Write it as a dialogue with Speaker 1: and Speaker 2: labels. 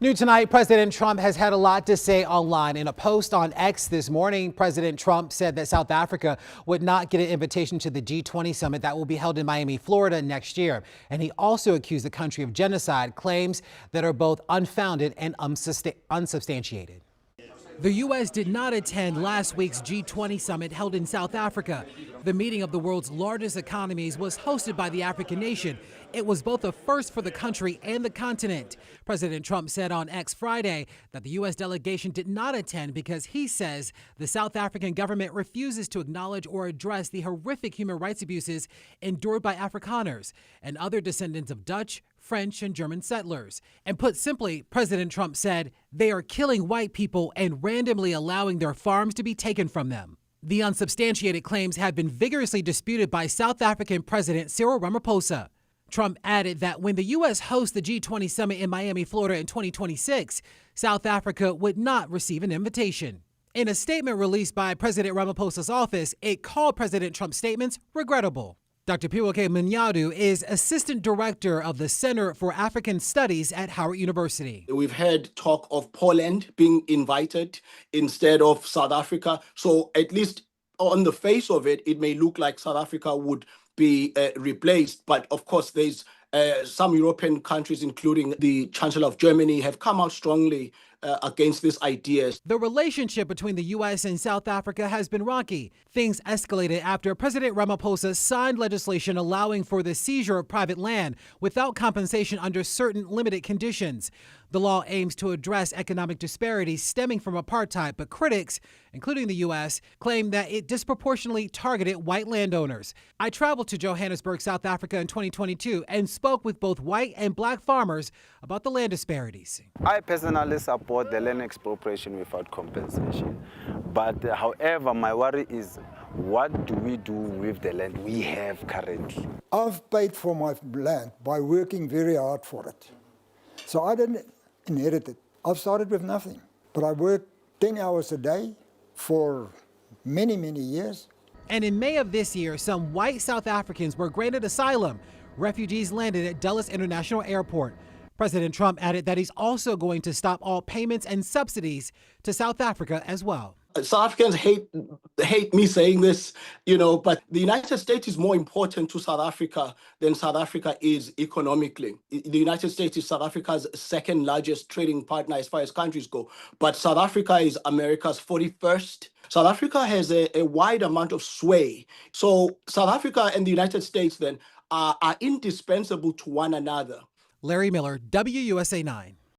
Speaker 1: New tonight, President Trump has had a lot to say online. In a post on X this morning, President Trump said that South Africa would not get an invitation to the G20 summit that will be held in Miami, Florida next year. And he also accused the country of genocide, claims that are both unfounded and unsubstantiated. The U.S. did not attend last week's G20 summit held in South Africa. The meeting of the world's largest economies was hosted by the African nation. It was both a first for the country and the continent. President Trump said on X Friday that the U.S. delegation did not attend because he says the South African government refuses to acknowledge or address the horrific human rights abuses endured by Afrikaners and other descendants of Dutch, French, and German settlers. And put simply, President Trump said they are killing white people and randomly allowing their farms to be taken from them. The unsubstantiated claims have been vigorously disputed by South African President Cyril Ramaphosa. Trump added that when the U.S. hosts the G20 summit in Miami, Florida in 2026, South Africa would not receive an invitation. In a statement released by President Ramaphosa's office, it called President Trump's statements regrettable. Dr. Piwake Mnyadu is Assistant Director of the Center for African Studies at Howard University.
Speaker 2: We've heard talk of Poland being invited instead of South Africa. So at least on the face of it, it may look like South Africa would be replaced. But of course, there's some European countries, including the Chancellor of Germany, have come out strongly against this idea.
Speaker 1: The relationship between the U.S. and South Africa has been rocky. Things escalated after President Ramaphosa signed legislation allowing for the seizure of private land without compensation under certain limited conditions. The law aims to address economic disparities stemming from apartheid, but critics, including the U.S., claim that it disproportionately targeted white landowners. I traveled to Johannesburg, South Africa in 2022 and spoke with both white and black farmers about the land disparities.
Speaker 3: I personally support the land expropriation without compensation. But however, my worry is, what do we do with the land we have currently?
Speaker 4: I've paid for my land by working very hard for it. So I didn't inherit it. I've started with nothing. But I worked 10 hours a day for many, many years.
Speaker 1: And in May of this year, some white South Africans were granted asylum. Refugees landed at Dulles International Airport. President Trump added that he's also going to stop all payments and subsidies to South Africa as well.
Speaker 2: South Africans hate me saying this, but the United States is more important to South Africa than South Africa is economically. The United States is South Africa's second largest trading partner as far as countries go, but South Africa is America's 41st. South Africa has a wide amount of sway. So South Africa and the United States then are indispensable to one another.
Speaker 1: Larry Miller, WUSA 9.